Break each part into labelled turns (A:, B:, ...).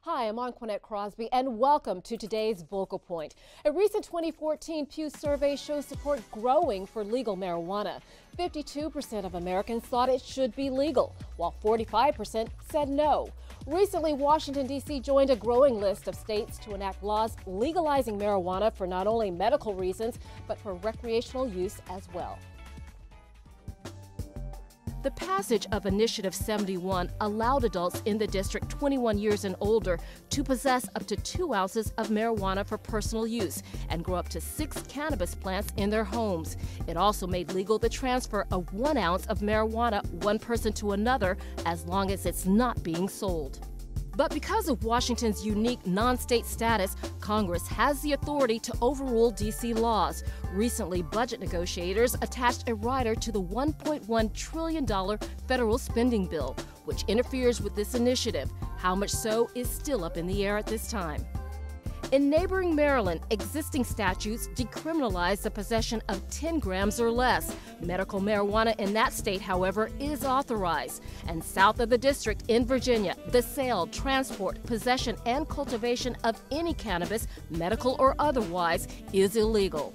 A: Hi, I'm Anqoinette Crosby, and welcome to today's Vocal Point. A recent 2014 Pew survey shows support growing for legal marijuana. 52% of Americans thought it should be legal, while 45% said no. Recently, Washington, D.C. joined a growing list of states to enact laws legalizing marijuana for not only medical reasons, but for recreational use as well. The passage of Initiative 71 allowed adults in the district 21 years and older to possess up to 2 ounces of marijuana for personal use and grow up to 6 cannabis plants in their homes. It also made legal the transfer of 1 ounce of marijuana one person to another as long as it's not being sold. But because of Washington's unique non-state status, Congress has the authority to overrule D.C. laws. Recently, budget negotiators attached a rider to the $1.1 trillion federal spending bill, which interferes with this initiative. How much so is still up in the air at this time. In neighboring Maryland, existing statutes decriminalize the possession of 10 grams or less. Medical marijuana in that state, however, is authorized. And south of the district in Virginia, the sale, transport, possession, and cultivation of any cannabis, medical or otherwise, is illegal.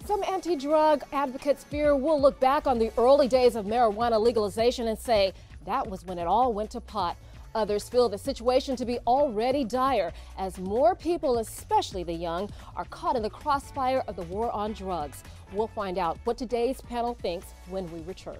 A: Some anti-drug advocates fear we'll look back on the early days of marijuana legalization and say that was when it all went to pot. Others feel the situation to be already dire as more people, especially the young, are caught in the crossfire of the war on drugs. We'll find out what today's panel thinks when we return.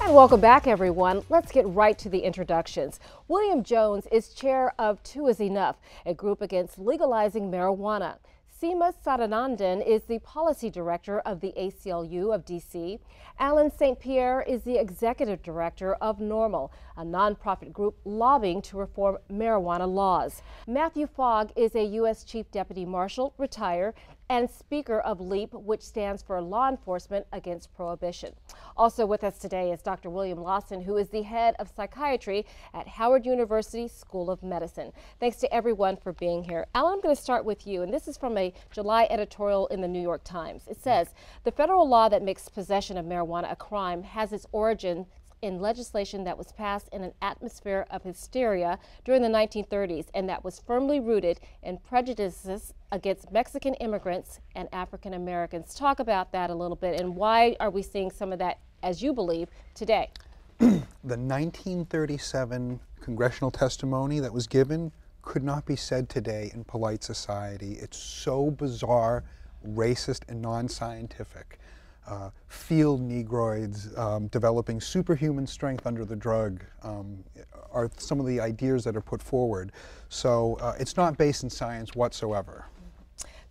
A: Welcome back, everyone. Let's get right to the introductions. William Jones is chair of Two is Enough, a group against legalizing marijuana. Seema Sadanandan is the policy director of the ACLU of D.C. Alan St. Pierre is the executive director of NORML, a nonprofit group lobbying to reform marijuana laws. Matthew Fogg is a U.S. Chief Deputy Marshal, retired, and speaker of LEAP, which stands for Law Enforcement Against Prohibition. Also with us today is Dr. William Lawson, who is the head of psychiatry at Howard University School of Medicine. Thanks to everyone for being here. Alan, I'm going to start with you, and this is from a July editorial in the New York Times. It says, the federal law that makes possession of marijuana a crime has its origin in legislation that was passed in an atmosphere of hysteria during the 1930s and that was firmly rooted in prejudices against Mexican immigrants and African Americans. Talk about that a little bit, and why are we seeing some of that, as you believe, today?
B: The 1937 congressional testimony that was given could not be said today in polite society. It's so bizarre, racist, and non-scientific. Field Negroids developing superhuman strength under the drug are some of the ideas that are put forward. So it's not based in science whatsoever.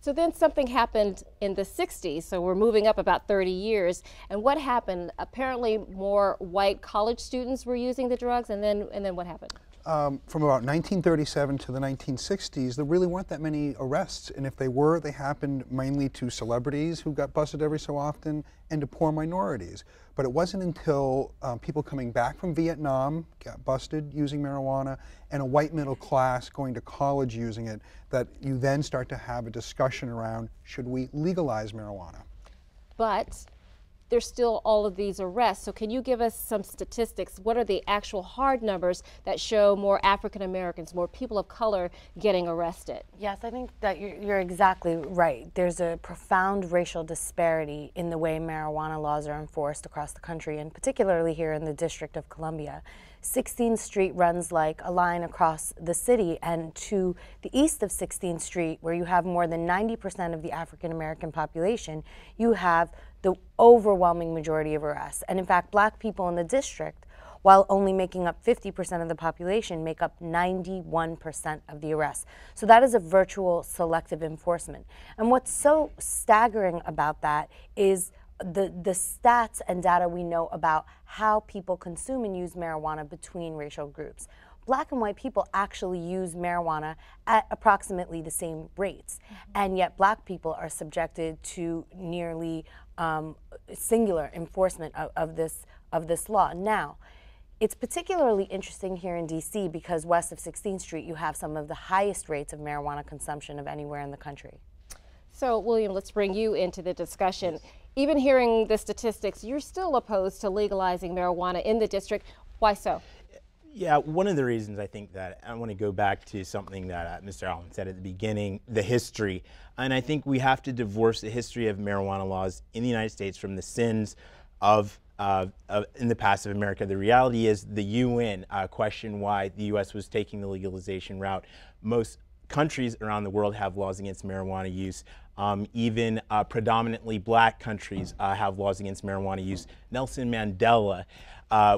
A: So then something happened in the 60s, so we're moving up about 30 years. And what happened? Apparently more white college students were using the drugs, and then what happened?
B: From about 1937 to the 1960s, there really weren't that many arrests, and if they were, they happened mainly to celebrities who got busted every so often and to poor minorities. But it wasn't until people coming back from Vietnam got busted using marijuana and a white middle class going to college using it that you then start to have a discussion around, should we legalize marijuana?
A: But there's still all of these arrests. So can you give us some statistics? What are the actual hard numbers that show more African Americans, more people of color getting arrested?
C: Yes, I think that you're exactly right. There's a profound racial disparity in the way marijuana laws are enforced across the country, and particularly here in the District of Columbia. 16th Street runs like a line across the city, and to the east of 16th Street, where you have more than 90% of the African American population, you have the overwhelming majority of arrests. And in fact, black people in the district, while only making up 50% of the population, make up 91% of the arrests. So that is a virtual selective enforcement. And what's so staggering about that is the stats and data we know about how people consume and use marijuana between racial groups. Black and white people actually use marijuana at approximately the same rates, and yet black people are subjected to nearly singular enforcement of this law. Now, it's particularly interesting here in DC because west of 16th Street you have some of the highest rates of marijuana consumption of anywhere in the country.
A: So, William, let's bring you into the discussion. Even hearing the statistics, you're still opposed to legalizing marijuana in the district. Why so?
D: Yeah, one of the reasons I think that I want to go back to something that Mr. Allen said at the beginning, the history. And I think we have to divorce the history of marijuana laws in the United States from the sins of in the past of America. The reality is the UN questioned why the U.S. was taking the legalization route. Most countries around the world have laws against marijuana use. Even predominantly black countries have laws against marijuana use. Nelson Mandela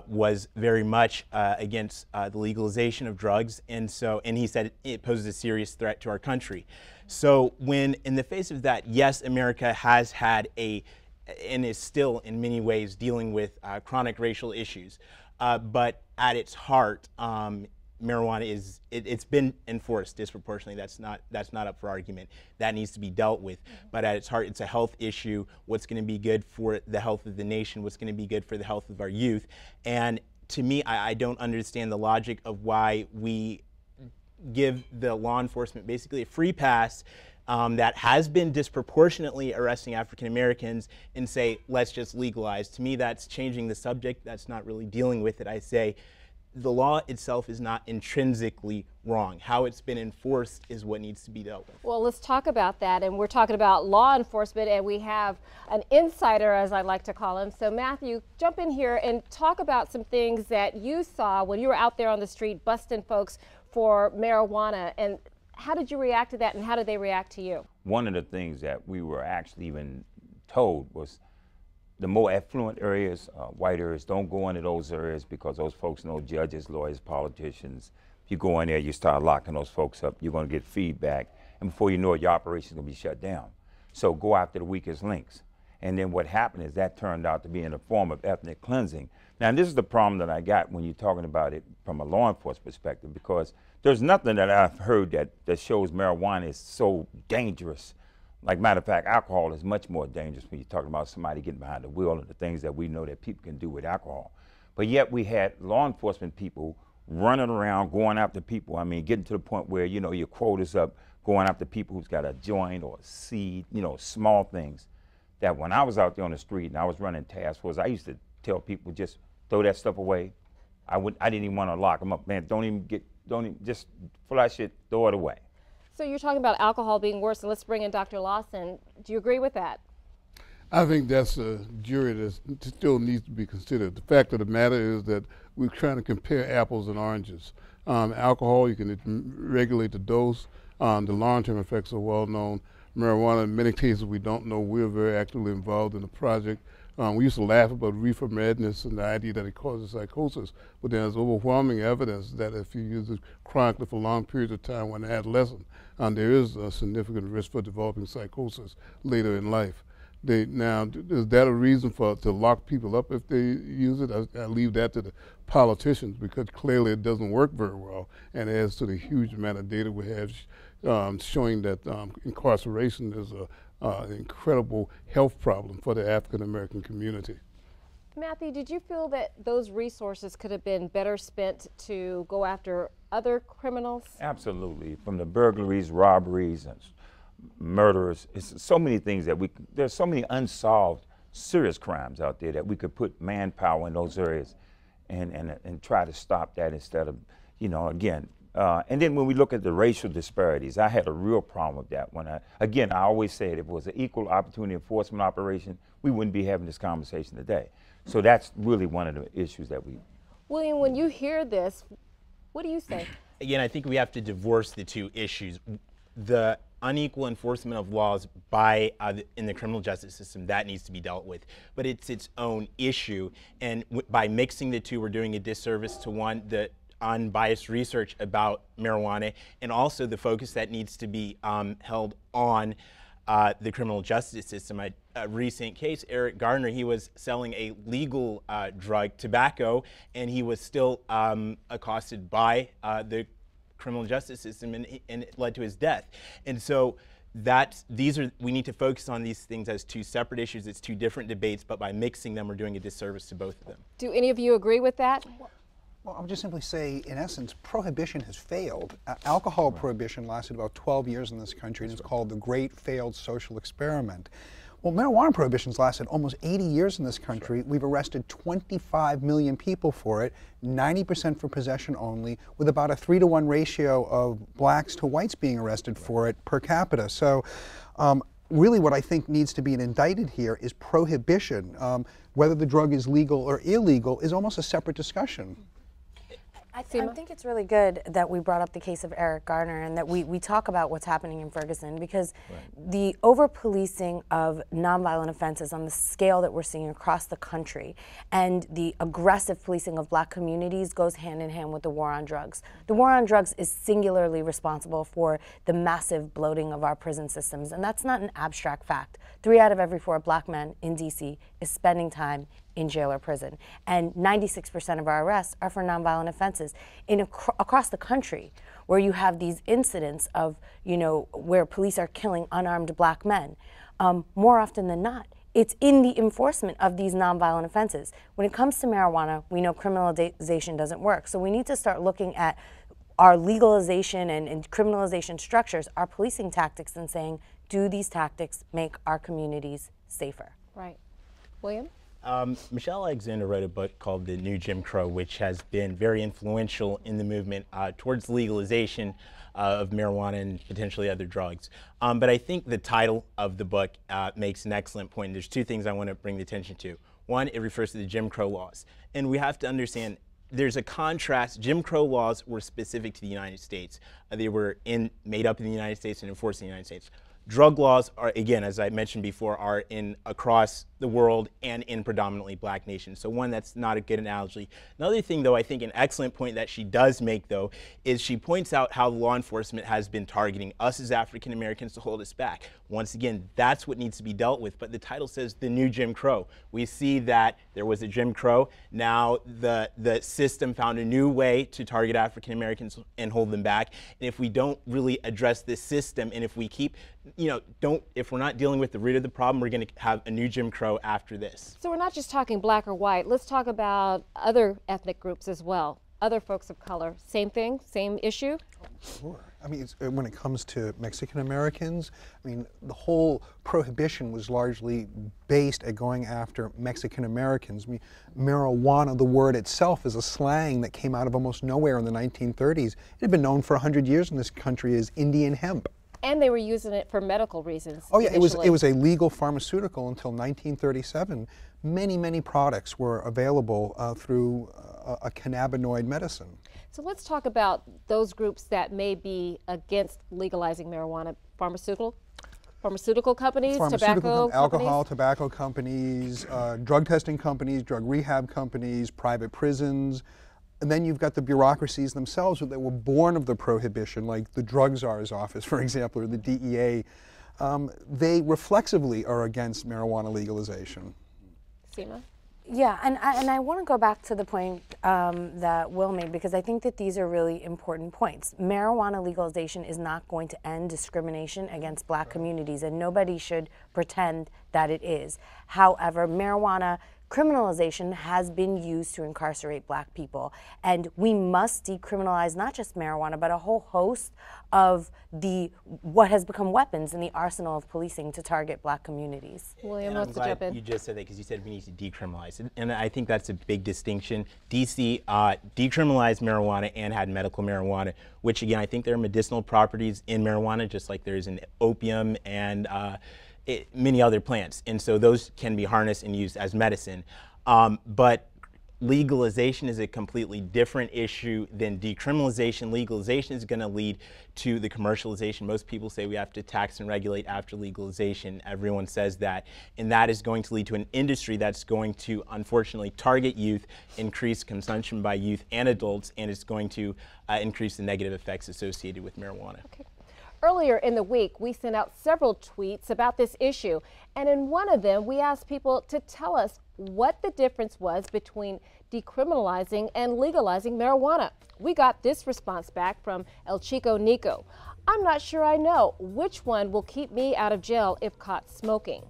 D: was very much against the legalization of drugs, and he said it poses a serious threat to our country. So when in the face of that, yes, America has had and is still in many ways dealing with chronic racial issues, but at its heart, marijuana it's been enforced disproportionately. That's not up for argument. That needs to be dealt with. But at its heart, it's a health issue. What's going to be good for the health of the nation? What's going to be good for the health of our youth? And to me, I don't understand the logic of why we give the law enforcement basically a free pass that has been disproportionately arresting African Americans and say, let's just legalize. To me, that's changing the subject. That's not really dealing with it. I say, the law itself is not intrinsically wrong. How it's been enforced is what needs to be dealt with.
A: Well, let's talk about that. And we're talking about law enforcement, and we have an insider, as I like to call him. So Matthew, jump in here and talk about some things that you saw when you were out there on the street busting folks for marijuana. And how did you react to that, and how did they react to you?
E: One of the things that we were actually even told was the more affluent areas, white areas, don't go into those areas because those folks know judges, lawyers, politicians. If you go in there, you start locking those folks up, you're going to get feedback, and before you know it, your operation's going to be shut down. So go after the weakest links. And then what happened is that turned out to be in a form of ethnic cleansing. Now, this is the problem that I got when you're talking about it from a law enforcement perspective, because there's nothing that I've heard that shows marijuana is so dangerous. Like, matter of fact, alcohol is much more dangerous when you're talking about somebody getting behind the wheel and the things that we know that people can do with alcohol. But yet we had law enforcement people running around, going after people. I mean, getting to the point where, you know, your quota's up, going after people who's got a joint or a seed, you know, small things. That when I was out there on the street and I was running task force, I used to tell people, just throw that stuff away. I didn't even want to lock them up. Man, don't even, just flush it, throw it away.
A: So you're talking about alcohol being worse, and let's bring in Dr. Lawson. Do you agree with that?
F: I think that's a jury that still needs to be considered. The fact of the matter is that we're trying to compare apples and oranges. Alcohol, you can regulate the dose. The long-term effects are well known. Marijuana, in many cases, we don't know. We're very actively involved in the project. We used to laugh about reefer madness and the idea that it causes psychosis, but there's overwhelming evidence that if you use it chronically for long periods of time when adolescent, there is a significant risk for developing psychosis later in life. Now, is that a reason to lock people up if they use it? I leave that to the politicians, because clearly it doesn't work very well, and adds to the huge amount of data we have showing that incarceration is an incredible health problem for the African American community.
A: Matthew, did you feel that those resources could have been better spent to go after other criminals?
E: Absolutely. From the burglaries, robberies, and murders, it's so many things that there's so many unsolved serious crimes out there that we could put manpower in those areas and try to stop that instead of, you know, again. And then when we look at the racial disparities, I had a real problem with that. I always said if it was an equal opportunity enforcement operation, we wouldn't be having this conversation today. So that's really one of the issues that we...
A: William, when you hear this, what do you say?
D: Again, I think we have to divorce the two issues. The unequal enforcement of laws in the criminal justice system, that needs to be dealt with. But it's its own issue. And by mixing the two, we're doing a disservice to one, the unbiased research about marijuana, and also the focus that needs to be held on the criminal justice system. a recent case, Eric Garner, he was selling a legal drug, tobacco, and he was still accosted by the criminal justice system, and it led to his death. And so we need to focus on these things as two separate issues. It's two different debates, but by mixing them, we're doing a disservice to both of them.
A: Do any of you agree with that?
B: Well, I would just simply say, in essence, prohibition has failed. Alcohol prohibition lasted about 12 years in this country, and it's called the Great Failed Social Experiment. Well, marijuana prohibition's lasted almost 80 years in this country. We've arrested 25 million people for it, 90% for possession only, with about a 3-to-1 ratio of blacks to whites being arrested for it per capita. So really what I think needs to be indicted here is prohibition. Whether the drug is legal or illegal is almost a separate discussion.
C: I think it's really good that we brought up the case of Eric Garner and that we talk about what's happening in Ferguson, because the over-policing of nonviolent offenses on the scale that we're seeing across the country and the aggressive policing of black communities goes hand in hand with the war on drugs. The war on drugs is singularly responsible for the massive bloating of our prison systems, and that's not an abstract fact. 3 out of every 4 black men in D.C. is spending time in jail or prison, and 96% of our arrests are for nonviolent offenses. Across the country, where you have these incidents of, where police are killing unarmed black men, more often than not, it's in the enforcement of these nonviolent offenses. When it comes to marijuana, we know criminalization doesn't work, so we need to start looking at our legalization and criminalization structures, our policing tactics, and saying, do these tactics make our communities safer?
A: Right. William?
D: Michelle Alexander wrote a book called The New Jim Crow, which has been very influential in the movement towards legalization of marijuana and potentially other drugs. But I think the title of the book makes an excellent point. There's 2 things I want to bring the attention to. One, it refers to the Jim Crow laws. And we have to understand there's a contrast. Jim Crow laws were specific to the United States. They were made up in the United States and enforced in the United States. Drug laws are, again, as I mentioned before, are across the world and in predominantly black nations. So one, that's not a good analogy. Another thing, though, I think an excellent point that she does make, though, is she points out how law enforcement has been targeting us as African Americans to hold us back. Once again, that's what needs to be dealt with. But the title says the new Jim Crow. We see that there was a Jim Crow. Now the system found a new way to target African Americans and hold them back. And if we don't really address this system, and if we keep, if we're not dealing with the root of the problem, we're going to have a new Jim Crow after this.
A: So we're not just talking black or white. Let's talk about other ethnic groups as well, other folks of color. Same thing, same issue?
B: Sure. I mean, when it comes to Mexican Americans, I mean, the whole prohibition was largely based at going after Mexican Americans. I mean, marijuana, the word itself, is a slang that came out of almost nowhere in the 1930s. It had been known for 100 years in this country as Indian hemp.
A: And they were using it for medical reasons.
B: Oh yeah, it was a legal pharmaceutical until 1937. Many products were available through a cannabinoid medicine.
A: So let's talk about those groups that may be against legalizing marijuana. Pharmaceutical companies, tobacco
B: alcohol,
A: companies?
B: tobacco companies, drug testing companies, drug rehab companies, private prisons. And then you've got the bureaucracies themselves that were born of the prohibition, like the drug czar's office, for example, or the DEA. They reflexively are against marijuana legalization.
A: Seema?
C: Yeah, and I want to go back to the point that Will made, because I think that these are really important points. Marijuana legalization is not going to end discrimination against black communities, and nobody should pretend that it is. However, marijuana criminalization has been used to incarcerate black people, and we must decriminalize not just marijuana, but a whole host of what has become weapons in the arsenal of policing to target black communities.
A: William
D: and
A: wants to jump in.
D: You just said that because you said we need to decriminalize it, and I think that's a big distinction. DC decriminalized marijuana and had medical marijuana, which again, I think there are medicinal properties in marijuana, just like there's in opium and many other plants, and so those can be harnessed and used as medicine. But legalization is a completely different issue than decriminalization. Legalization is going to lead to the commercialization. Most people say we have to tax and regulate after legalization. Everyone says that, and that is going to lead to an industry that's going to unfortunately target youth, increase consumption by youth and adults, and it's going to increase the negative effects associated with marijuana.
A: Okay. Earlier in the week, we sent out several tweets about this issue, and in one of them, we asked people to tell us what the difference was between decriminalizing and legalizing marijuana. We got this response back from El Chico Nico. I'm not sure I know which one will keep me out of jail if caught smoking.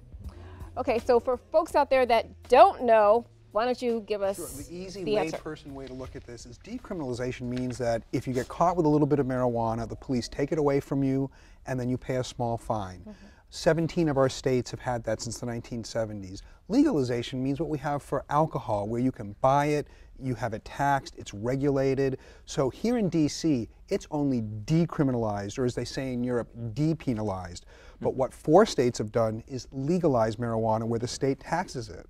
A: Okay, so for folks out there that don't know, why don't you give us
B: the easy
A: answer?
B: layperson way to look at this is decriminalization means that if you get caught with a little bit of marijuana, the police take it away from you and then you pay a small fine. 17 of our states have had that since the 1970s. Legalization means what we have for alcohol, where you can buy it, you have it taxed, it's regulated. So here in DC, it's only decriminalized, or as they say in Europe, depenalized. But what 4 states have done is legalize marijuana where the state taxes it.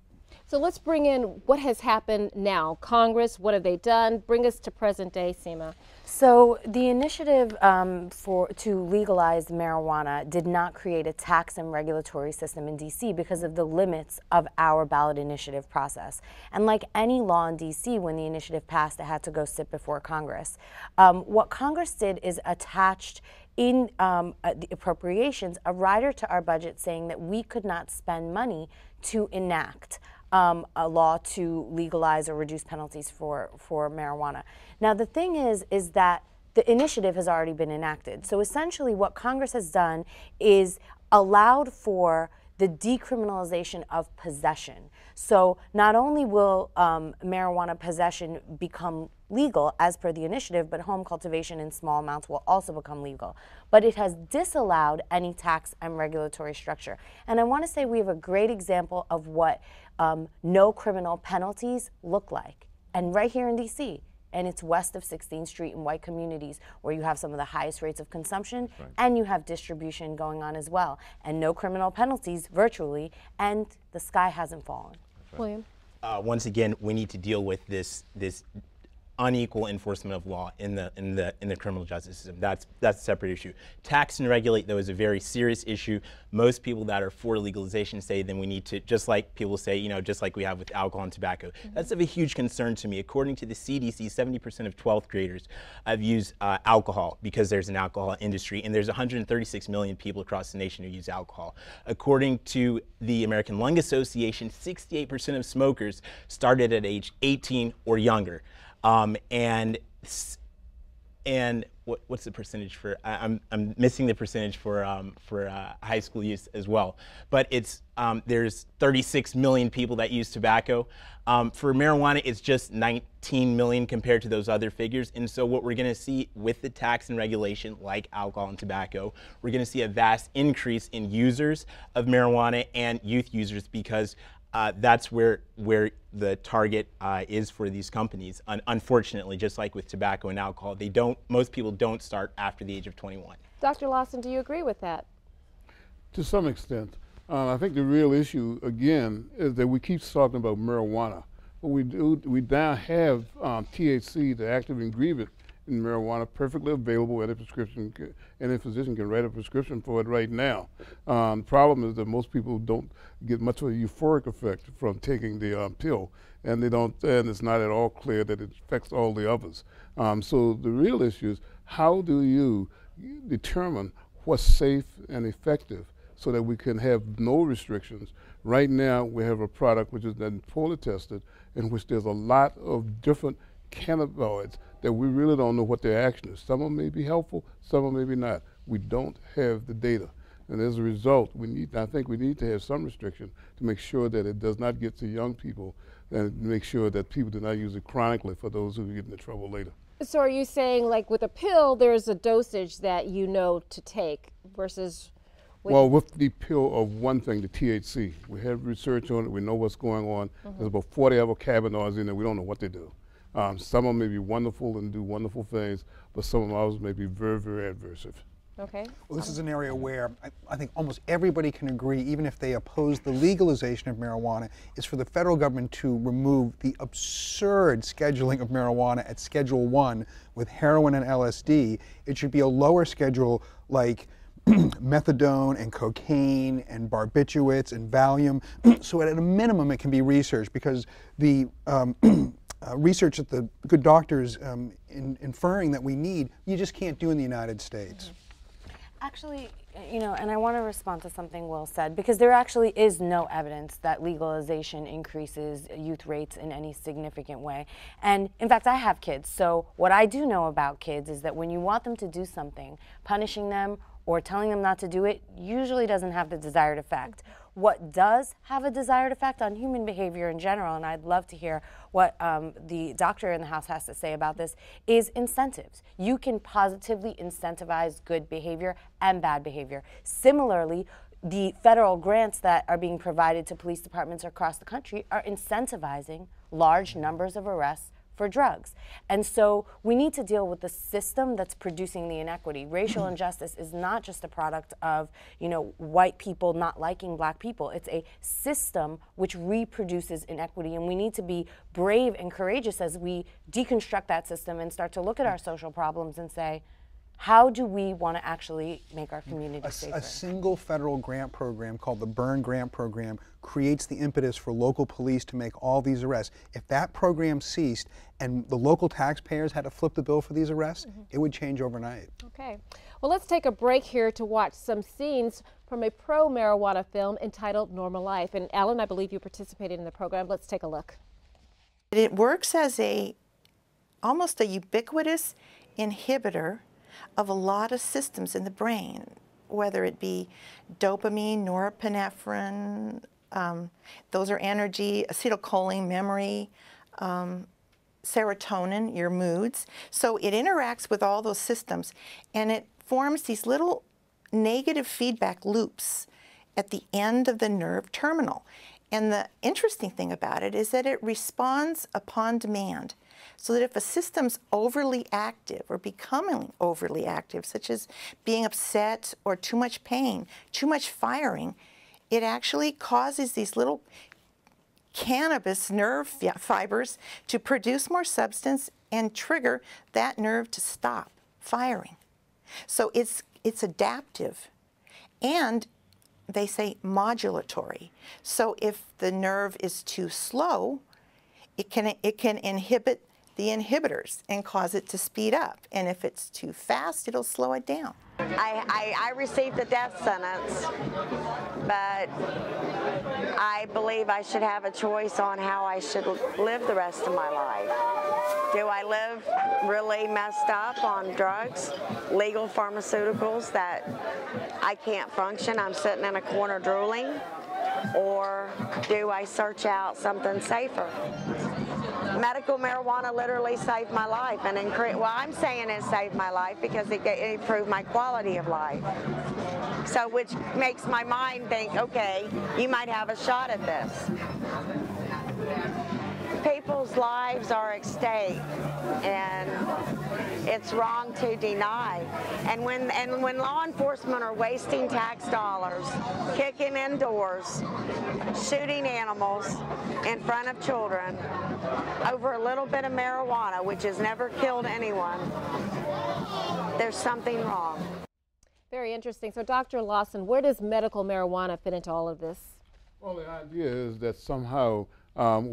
A: So let's bring in what has happened now. Congress, what have they done? Bring us to present day, Seema.
C: So the initiative to legalize marijuana did not create a tax and regulatory system in DC because of the limits of our ballot initiative process. And like any law in DC, when the initiative passed, it had to go sit before Congress. What Congress did is attached in the appropriations a rider to our budget saying that we could not spend money to enact a law to legalize or reduce penalties for marijuana. Now the thing is that the initiative has already been enacted. So essentially what Congress has done is allowed for the decriminalization of possession. So not only will marijuana possession become legal as per the initiative, but home cultivation in small amounts will also become legal. But it has disallowed any tax and regulatory structure. And I want to say we have a great example of what no criminal penalties look like. And right here in DC, and it's west of 16th Street in white communities where you have some of the highest rates of consumption, and you have distribution going on as well. And no criminal penalties virtually, and the sky hasn't fallen.
A: William?
D: Once again, we need to deal with this unequal enforcement of law in the criminal justice system. That's a separate issue. Tax and regulate, though, is a very serious issue. Most people that are for legalization say then we need to, just like people say, you know, just like we have with alcohol and tobacco. That's of a huge concern to me. According to the CDC, 70% of 12th graders have used alcohol because there's an alcohol industry, and there's 136 million people across the nation who use alcohol. According to the American Lung Association, 68% of smokers started at age 18 or younger. And what's the percentage for? I'm missing the percentage for high school use as well. But it's there's 36 million people that use tobacco. For marijuana, it's just 19 million compared to those other figures. And so what we're going to see with the tax and regulation, like alcohol and tobacco, we're going to see a vast increase in users of marijuana and youth users, because that's where the target is for these companies. Unfortunately, just like with tobacco and alcohol, most people don't start after the age of 21. Dr.
A: Lawson, do you agree with that?
F: To some extent. I think the real issue, again, is that we keep talking about marijuana. But we now have THC, the active ingredient in marijuana, perfectly available at a prescription, and a physician can write a prescription for it right now. The problem is that most people don't get much of a euphoric effect from taking the pill, and it's not at all clear that it affects all the others. So the real issue is, how do you determine what's safe and effective so that we can have no restrictions? Right now we have a product which is then poorly tested, in which there's a lot of different cannabinoids that we really don't know what their action is. Some of them may be helpful, some of them maybe not. We don't have the data. And as a result, I think we need to have some restriction to make sure that it does not get to young people, and make sure that people do not use it chronically for those who get into trouble later.
A: So are you saying, like with a pill, there's a dosage that you know to take versus
F: with the pill of one thing, the THC. We have research on it, we know what's going on. There's about 40 other cannabinoids in there, we don't know what they do. Some of them may be wonderful and do wonderful things, but some of ours may be very, very adversive.
A: Okay.
B: Well, this is an area where I think almost everybody can agree, even if they oppose the legalization of marijuana, is for the federal government to remove the absurd scheduling of marijuana at Schedule 1 with heroin and LSD. It should be a lower schedule like methadone and cocaine and barbiturates and Valium, so at a minimum it can be researched, because the research that the good doctors inferring that we need, you just can't do in the United States.
C: Actually, you know, and I want to respond to something Will said, because there actually is no evidence that legalization increases youth rates in any significant way. And in fact, I have kids, so what I do know about kids is that when you want them to do something, punishing them or telling them not to do it usually doesn't have the desired effect. What does have a desired effect on human behavior in general, and I'd love to hear what the doctor in the house has to say about this, is incentives. You can positively incentivize good behavior and bad behavior. Similarly, the federal grants that are being provided to police departments across the country are incentivizing large numbers of arrests for drugs. And so we need to deal with the system that's producing the inequity. Racial injustice is not just a product of, you know, white people not liking black people. It's a system which reproduces inequity, and we need to be brave and courageous as we deconstruct that system and start to look at our social problems and say, how do we want to actually make our community safer?
B: A single federal grant program called the Burn Grant Program creates the impetus for local police to make all these arrests. If that program ceased and the local taxpayers had to flip the bill for these arrests, it would change overnight.
A: Okay. Well, let's take a break here to watch some scenes from a pro-marijuana film entitled Normal Life. And Alan, I believe you participated in the program. Let's take a look.
G: It works as almost a ubiquitous inhibitor of a lot of systems in the brain, whether it be dopamine, norepinephrine, those are energy, acetylcholine, memory, serotonin, your moods. So it interacts with all those systems, and it forms these little negative feedback loops at the end of the nerve terminal. And the interesting thing about it is that it responds upon demand. So that if a system's overly active or becoming overly active, such as being upset or too much pain, too much firing, it actually causes these little cannabis nerve fibers to produce more substance and trigger that nerve to stop firing. So it's adaptive, and they say modulatory. So if the nerve is too slow, it can inhibit the inhibitors and cause it to speed up. And if it's too fast, it'll slow it down.
H: I received a death sentence, but I believe I should have a choice on how I should live the rest of my life. Do I live really messed up on drugs, legal pharmaceuticals that I can't function, I'm sitting in a corner drooling, or do I search out something safer? Medical marijuana literally saved my life, and well, I'm saying it saved my life because it improved my quality of life. So, which makes my mind think, okay, you might have a shot at this. People's lives are at stake, and it's wrong to deny. And when law enforcement are wasting tax dollars, kicking in doors, shooting animals in front of children over a little bit of marijuana, which has never killed anyone, there's something wrong.
A: Very interesting. So, Dr. Lawson, where does medical marijuana fit into all of this?
F: Well, the idea is that somehow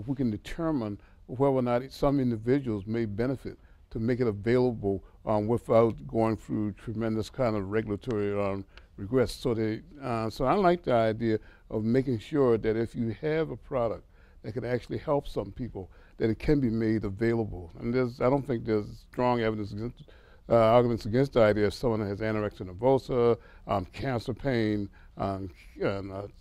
F: we can determine whether or not some individuals may benefit to make it available without going through tremendous kind of regulatory regress. So I like the idea of making sure that if you have a product that can actually help some people, that it can be made available. And I don't think there's strong evidence against, arguments against the idea of someone that has anorexia nervosa, cancer pain, and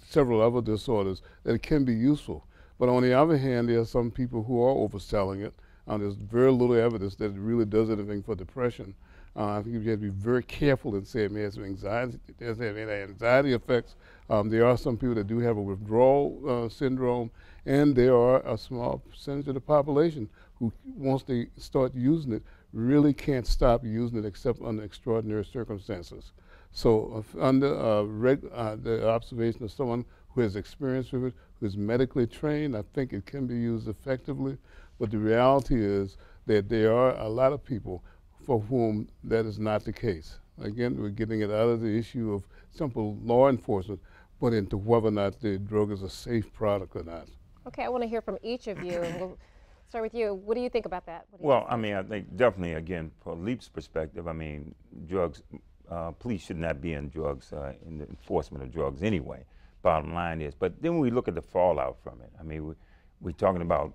F: several other disorders, that it can be useful. But on the other hand, there are some people who are overselling it. There's very little evidence that it really does anything for depression. I think you have to be very careful and say it may have some anxiety, anxiety effects. There are some people that do have a withdrawal syndrome, and there are a small percentage of the population who, once they start using it, really can't stop using it except under extraordinary circumstances. So under the observation of someone who has experience with it, who is medically trained, I think it can be used effectively. But the reality is that there are a lot of people for whom that is not the case. Again, we're getting it out of the issue of simple law enforcement, but into whether or not the drug is a safe product or not.
A: Okay, I want to hear from each of you. And we'll start with you. What do you think about that?
E: Well, I mean, I think definitely, again, from LEAP's perspective, I mean, drugs police should not be in drugs, in the enforcement of drugs anyway. Bottom line is, but then we look at the fallout from it. I mean, we're talking about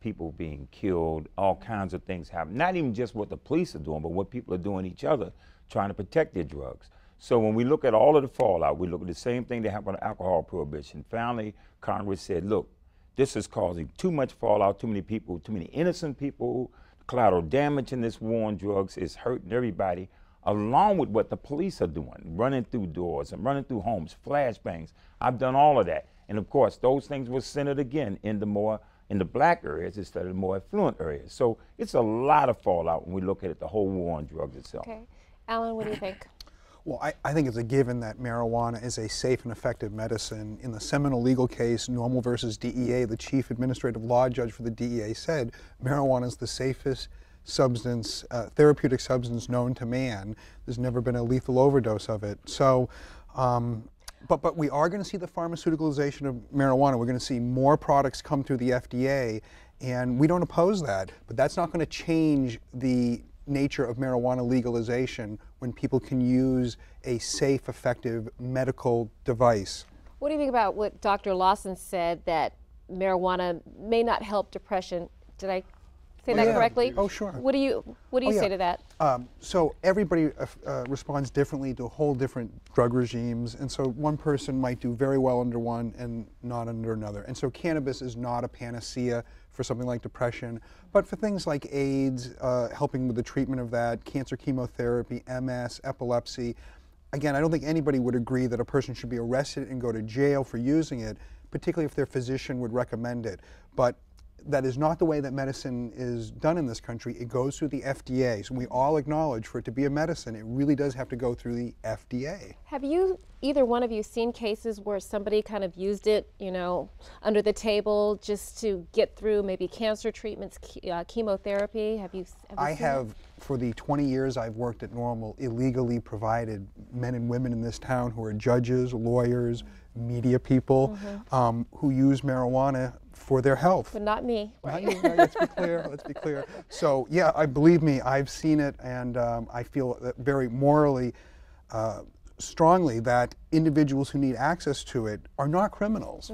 E: people being killed, all kinds of things happen. Not even just what the police are doing, but what people are doing each other, trying to protect their drugs. So when we look at all of the fallout, we look at the same thing that happened with alcohol prohibition. Finally, Congress said, look, this is causing too much fallout, too many people, too many innocent people. Collateral damage in this war on drugs is hurting everybody, along with what the police are doing, running through doors and running through homes, flashbangs. I've done all of that. And of course, those things were centered again in the black areas instead of the more affluent areas. So it's a lot of fallout when we look at it, the whole war on drugs itself.
A: Okay. Alan, what do you think?
B: Well, I think it's a given that marijuana is a safe and effective medicine. In the seminal legal case, Normal versus DEA, the chief administrative law judge for the DEA said marijuana is the safest substance, therapeutic substance known to man. There's never been a lethal overdose of it. So, but we are going to see the pharmaceuticalization of marijuana. We're going to see more products come through the FDA, and we don't oppose that. But that's not going to change the nature of marijuana legalization when people can use a safe, effective medical device.
A: What do you think about what Dr. Lawson said, that marijuana may not help depression? Did I say that correctly?
B: Oh, sure.
A: What do you say to that?
B: So everybody responds differently to whole different drug regimes, and so one person might do very well under one and not under another. And so cannabis is not a panacea for something like depression, but for things like AIDS, helping with the treatment of that, cancer chemotherapy, MS, epilepsy. Again, I don't think anybody would agree that a person should be arrested and go to jail for using it, particularly if their physician would recommend it. But that is not the way that medicine is done in this country. It goes through the FDA. So we all acknowledge, for it to be a medicine, it really does have to go through the FDA.
A: Have you, either one of you, seen cases where somebody kind of used it, you know, under the table just to get through maybe cancer treatments, chemotherapy? Have you
B: I
A: seen
B: have, for the 20 years I've worked at Normal, illegally provided men and women in this town who are judges, lawyers, media people, who use marijuana for their health.
A: But not me.
B: Not you, no, let's be clear, let's be clear. So yeah, believe me, I've seen it, and I feel that very morally strongly that individuals who need access to it are not criminals.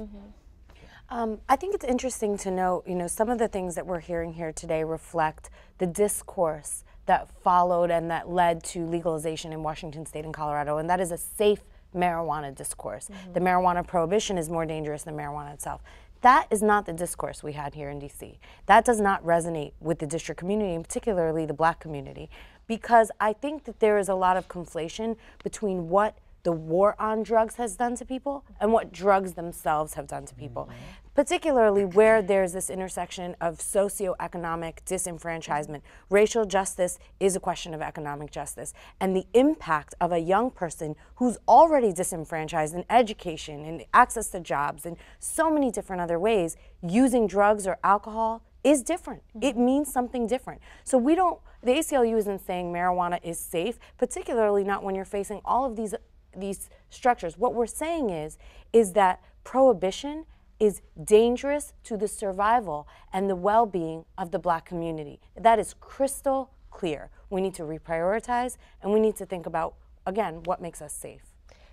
C: I think it's interesting to note, you know, some of the things that we're hearing here today reflect the discourse that followed and that led to legalization in Washington State and Colorado, and that is a safe marijuana discourse. The marijuana prohibition is more dangerous than marijuana itself. That is not the discourse we had here in DC. That does not resonate with the district community, and particularly the black community, because I think that there is a lot of conflation between what the war on drugs has done to people and what drugs themselves have done to people, particularly where there's this intersection of socioeconomic disenfranchisement. Racial justice is a question of economic justice, and the impact of a young person who's already disenfranchised in education and access to jobs and so many different other ways, using drugs or alcohol is different. It means something different. So we don't, the ACLU isn't saying marijuana is safe, particularly not when you're facing all of these structures. What we're saying is that prohibition is dangerous to the survival and the well-being of the black community. That is crystal clear. We need to reprioritize, and we need to think about, again, what makes us safe.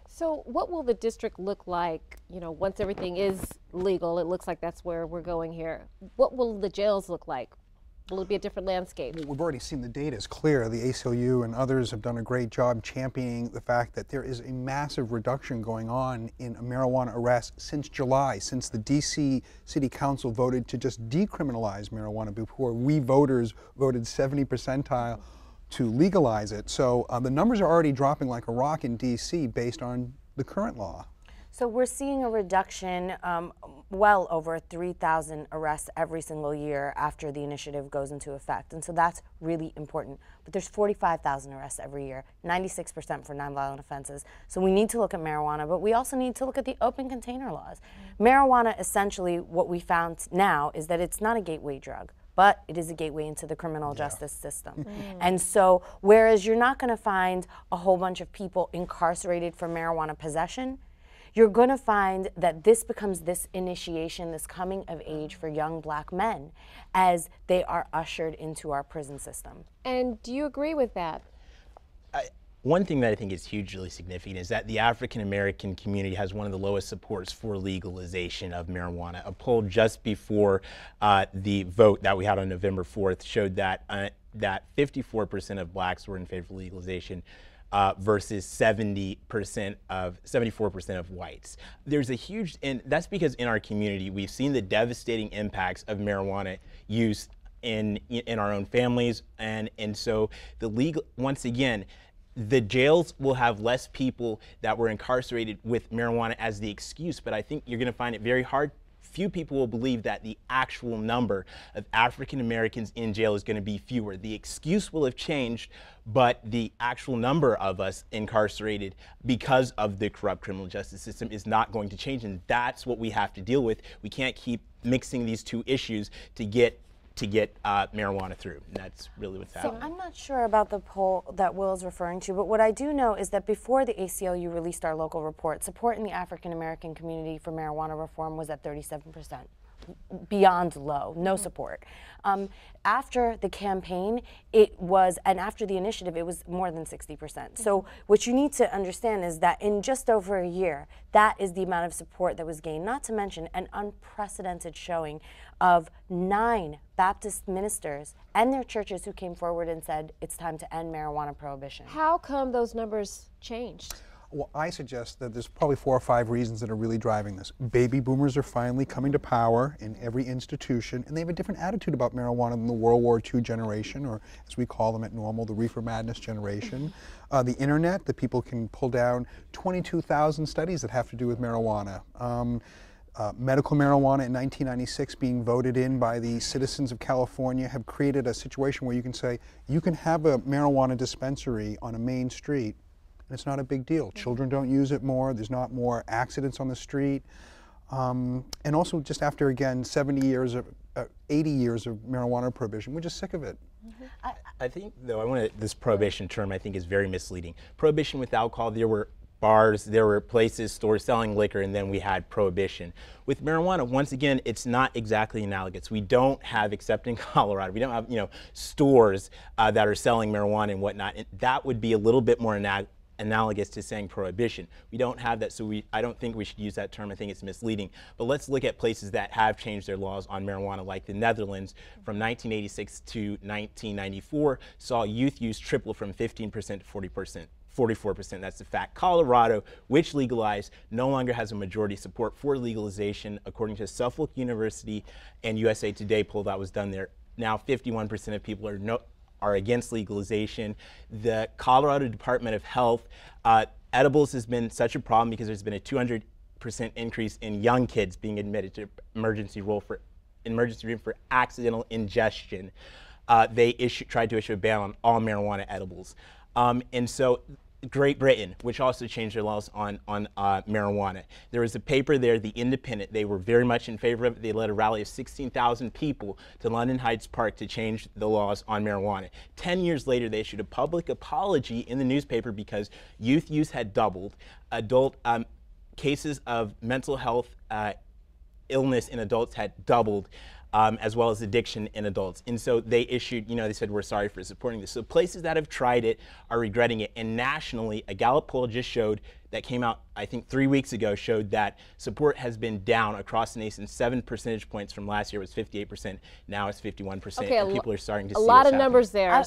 A: So what will the district look like, you know, once everything is legal? It looks like that's where we're going here. What will the jails look like? Will it be a different landscape?
B: Well, we've already seen the data is clear. The ACLU and others have done a great job championing the fact that there is a massive reduction going on in marijuana arrests since July, since the DC City Council voted to just decriminalize marijuana before we voters voted 70 percentile to legalize it. So the numbers are already dropping like a rock in DC based on the current law.
C: So we're seeing a reduction, well over 3,000 arrests every single year after the initiative goes into effect. And so that's really important. But there's 45,000 arrests every year, 96% for nonviolent offenses. So we need to look at marijuana, but we also need to look at the open container laws. Marijuana, essentially, what we found now is that it's not a gateway drug, but it is a gateway into the criminal justice system. And so, whereas you're not going to find a whole bunch of people incarcerated for marijuana possession, you're going to find that this becomes this initiation, this coming of age for young black men as they are ushered into our prison system.
A: And do you agree with that?
D: One thing that I think is hugely significant is that the African American community has one of the lowest supports for legalization of marijuana. A poll just before the vote that we had on November 4th showed that that 54% of blacks were in favor of legalization versus 74% of whites. There's a huge, and that's because in our community we've seen the devastating impacts of marijuana use in our own families, and so the legal, once again, the jails will have less people that were incarcerated with marijuana as the excuse, but I think you're going to find it very hard. Few people will believe that the actual number of African Americans in jail is going to be fewer. The excuse will have changed, but the actual number of us incarcerated because of the corrupt criminal justice system is not going to change, and that's what we have to deal with. We can't keep mixing these two issues to get marijuana through. And that's really what's happening.
C: So I'm not sure about the poll that Will is referring to, but what I do know is that before the ACLU released our local report, support in the African American community for marijuana reform was at 37%. Beyond low, no support. After the campaign, it was, and after the initiative, it was more than 60%. So what you need to understand is that in just over a year, that is the amount of support that was gained, not to mention an unprecedented showing of 9 Baptist ministers and their churches who came forward and said it's time to end marijuana prohibition.
I: How come those numbers changed?
B: Well, I suggest that there's probably 4 or 5 reasons that are really driving this. Baby boomers are finally coming to power in every institution, and they have a different attitude about marijuana than the World War II generation, or as we call them at Normal, the Reefer Madness generation. The internet, that people can pull down 22,000 studies that have to do with marijuana. Medical marijuana in 1996 being voted in by the citizens of California have created a situation where you can say, you can have a marijuana dispensary on a main street, and it's not a big deal. Children don't use it more, there's not more accidents on the street. And also just after, again, 70 years of, 80 years of marijuana prohibition, we're just sick of it.
D: I think, though, this prohibition term I think is very misleading. Prohibition with alcohol, there were bars, there were places, stores selling liquor, and then we had prohibition. With marijuana, once again, it's not exactly analogous. We don't have, except in Colorado, we don't have, stores that are selling marijuana and whatnot. And that would be a little bit more analogous to saying prohibition. We don't have that, so I don't think we should use that term. I think it's misleading. But let's look at places that have changed their laws on marijuana, like the Netherlands. From 1986 to 1994, saw youth use triple from 15% to 40%. 44%, that's the fact. Colorado, which legalized, no longer has a majority support for legalization, according to Suffolk University and USA Today poll that was done there. Now 51% of people are against legalization. The Colorado Department of Health, edibles has been such a problem because there's been a 200% increase in young kids being admitted to emergency room for accidental ingestion. They tried to issue a ban on all marijuana edibles. And so Great Britain, which also changed their laws on marijuana. There was a paper there, The Independent. They were very much in favor of it. They led a rally of 16,000 people to London Hyde Park to change the laws on marijuana. 10 years later, they issued a public apology in the newspaper because youth use had doubled. Adult cases of mental health illness in adults had doubled. As well as addiction in adults. And so they issued, they said, we're sorry for supporting this. So places that have tried it are regretting it. And nationally, a Gallup poll just showed, that came out, I think 3 weeks ago, showed that support has been down across the nation 7 percentage points from last year. It was 58%. Now it's 51%.
I: Okay,
D: and people are starting to see
I: a lot of
D: happening.
I: numbers there.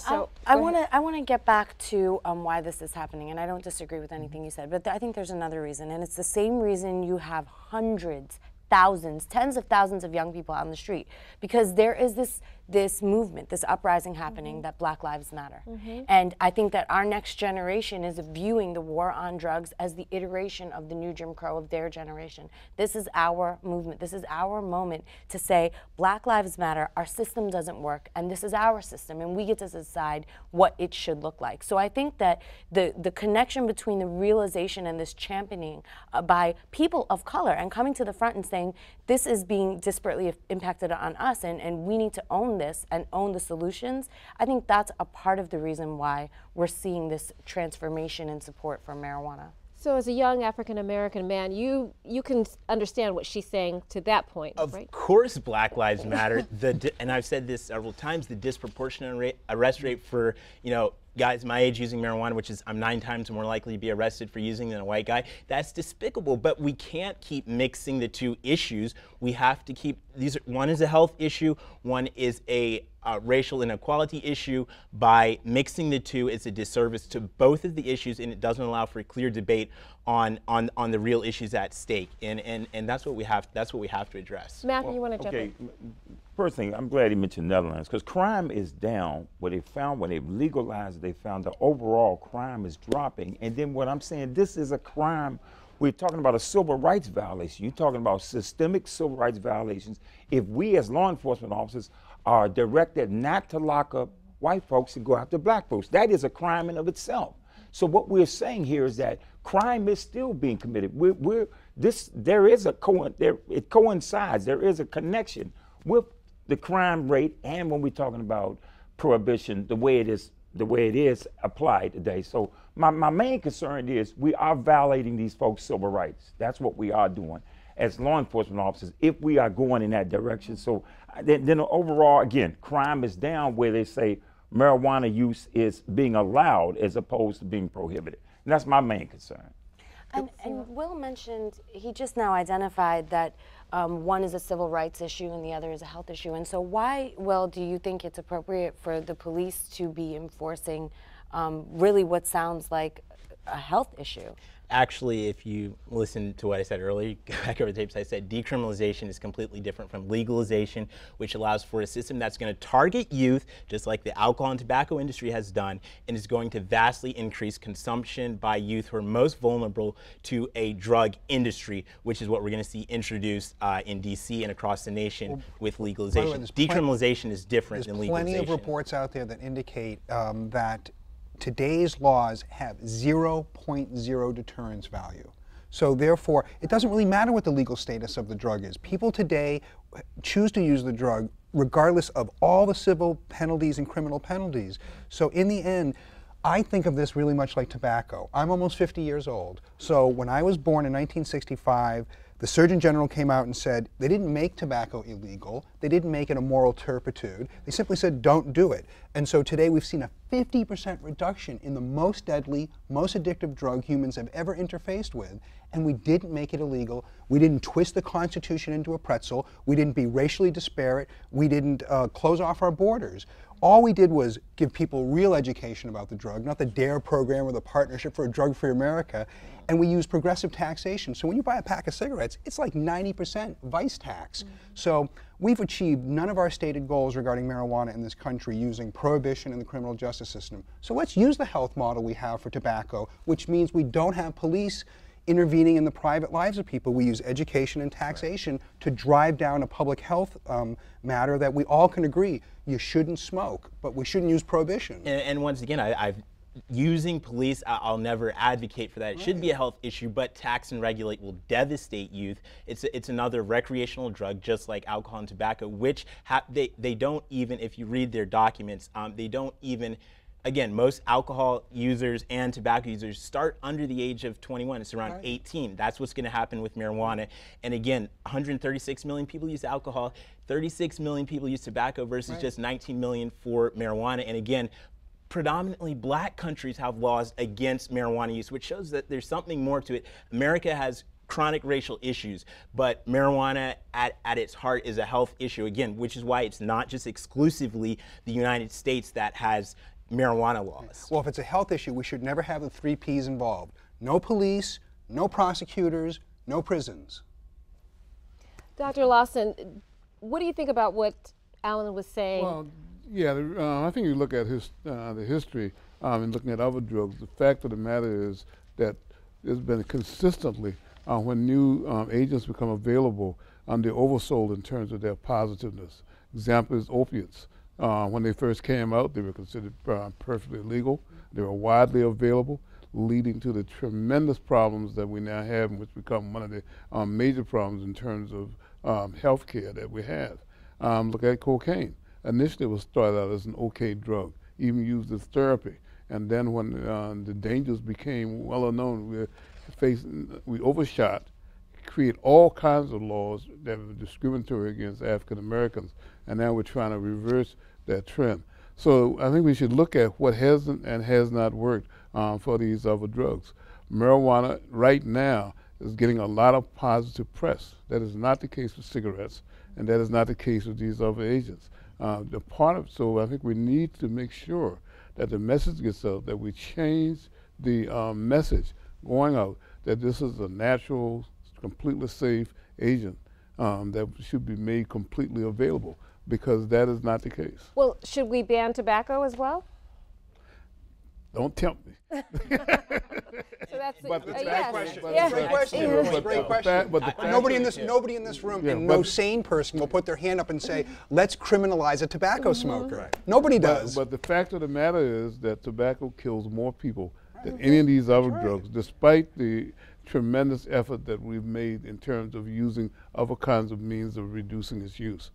C: I want to get back to why this is happening, and I don't disagree with anything you said, but I think there's another reason, and it's the same reason you have hundreds, thousands, tens of thousands of young people on the street, because there is this movement, this uprising happening that Black Lives Matter. And I think that our next generation is viewing the war on drugs as the iteration of the new Jim Crow of their generation. This is our movement. This is our moment to say, Black Lives Matter, our system doesn't work, and this is our system, and we get to decide what it should look like. So I think that the connection between the realization and this championing by people of color and coming to the front and saying, this is being disparately impacted on us, and we need to own this and own the solutions. I think that's a part of the reason why we're seeing this transformation in support for marijuana.
I: So as a young African-American man, you can understand what she's saying to that point, right?
D: Of course Black Lives Matter, and I've said this several times, the disproportionate arrest rate for, guys my age using marijuana, which is I'm 9 times more likely to be arrested for using than a white guy, that's despicable. But we can't keep mixing the two issues. We have to keep, one is a health issue, one is a racial inequality issue. By mixing the two, it's a disservice to both of the issues, and it doesn't allow for a clear debate on the real issues at stake. And that's what we have to address.
I: Matthew, you want to jump in?
E: First thing, I'm glad he mentioned Netherlands, because crime is down. What they found when they legalized, they found the overall crime is dropping. And then what I'm saying, this is a crime. We're talking about a civil rights violation. You're talking about systemic civil rights violations. If we as law enforcement officers are directed not to lock up white folks and go after black folks, that is a crime in of itself. So what we're saying here is that crime is still being committed. It coincides. There is a connection with the crime rate, and when we're talking about prohibition, the way it is applied today. So my main concern is we are violating these folks' civil rights. That's what we are doing as law enforcement officers if we are going in that direction. So then overall, again, crime is down where they say marijuana use is being allowed as opposed to being prohibited. And that's my main concern.
C: And Will mentioned, he just now identified that one is a civil rights issue and the other is a health issue. And so why, Will, do you think it's appropriate for the police to be enforcing really what sounds like a health issue?
D: Actually, if you listen to what I said earlier, go back over the tapes, I said decriminalization is completely different from legalization, which allows for a system that's going to target youth, just like the alcohol and tobacco industry has done, and is going to vastly increase consumption by youth who are most vulnerable to a drug industry, which is what we're going to see introduced in D.C. and across the nation with legalization. Decriminalization is different than legalization.
B: There's plenty of reports out there that indicate that today's laws have 0.0 deterrence value. So therefore, it doesn't really matter what the legal status of the drug is. People today choose to use the drug regardless of all the civil penalties and criminal penalties. So in the end, I think of this really much like tobacco. I'm almost 50 years old. So when I was born in 1965, the Surgeon General came out and said they didn't make tobacco illegal, they didn't make it a moral turpitude, they simply said don't do it. And so today we've seen a 50% reduction in the most deadly, most addictive drug humans have ever interfaced with, and we didn't make it illegal, we didn't twist the Constitution into a pretzel, we didn't be racially disparate, we didn't close off our borders. All we did was give people real education about the drug, not the DARE program or the Partnership for a Drug-Free America, and we use progressive taxation. So when you buy a pack of cigarettes, it's like 90% vice tax. So we've achieved none of our stated goals regarding marijuana in this country using prohibition in the criminal justice system. So let's use the health model we have for tobacco, which means we don't have police intervening in the private lives of people. We use education and taxation to drive down a public health matter that we all can agree you shouldn't smoke, but we shouldn't use prohibition.
D: And once again, using police, I'll never advocate for that. It should be a health issue, but tax and regulate will devastate youth. It's another recreational drug, just like alcohol and tobacco, which they don't even, if you read their documents, they don't even. Again, most alcohol users and tobacco users start under the age of 21. It's around 18. That's what's going to happen with marijuana. And again, 136 million people use alcohol, 36 million people use tobacco versus just 19 million for marijuana. And again, predominantly black countries have laws against marijuana use, which shows that there's something more to it. America has chronic racial issues, but marijuana at its heart is a health issue, again, which is why it's not just exclusively the United States that has marijuana laws.
B: Well, if it's a health issue, we should never have the 3 Ps involved. No police, no prosecutors, no prisons.
I: Dr. Lawson, what do you think about what Alan was saying?
F: Well, yeah, I think you look at the history and looking at other drugs, the fact of the matter is that there's been consistently, when new agents become available, they're oversold in terms of their positiveness. Example is opiates. When they first came out, they were considered perfectly legal. They were widely available, leading to the tremendous problems that we now have, and which become one of the major problems in terms of health care that we have. Look at cocaine. Initially, it was started out as an okay drug, even used as therapy. And then when the dangers became well known, we overshot, create all kinds of laws that are discriminatory against African Americans, and now we're trying to reverse that trend. So I think we should look at what hasn't and has not worked for these other drugs. Marijuana right now is getting a lot of positive press. That is not the case with cigarettes, and that is not the case with these other agents. So I think we need to make sure that the message gets out, that we change the message going out that this is a natural, completely safe agent that should be made completely available, because that is not the case.
I: Well, should we ban tobacco as well?
F: Don't tempt me.
I: So that's
B: But
I: yes.
B: great question.
I: Yeah.
B: Great question. Great question. Nobody in this room, and no sane person will put their hand up and say, "Let's criminalize a tobacco smoker." Right. Nobody does.
F: But the fact of the matter is that tobacco kills more people than any of these other drugs, despite the tremendous effort that we've made in terms of using other kinds of means of reducing its use.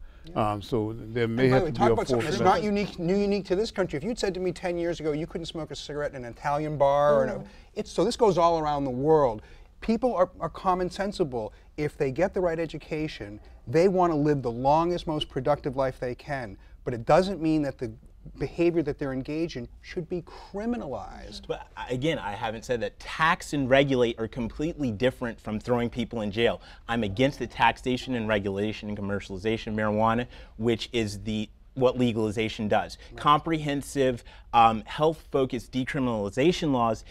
F: So there may have to be a force.
B: It's not unique to this country. If you'd said to me 10 years ago you couldn't smoke a cigarette in an Italian bar, so this goes all around the world. People are common sensible. If they get the right education, they want to live the longest, most productive life they can. But it doesn't mean that the behavior that they're engaged in should be criminalized.
D: But again, I haven't said that tax and regulate are completely different from throwing people in jail. I'm against the taxation and regulation and commercialization of marijuana, which is what legalization does. Right. Comprehensive, health-focused decriminalization laws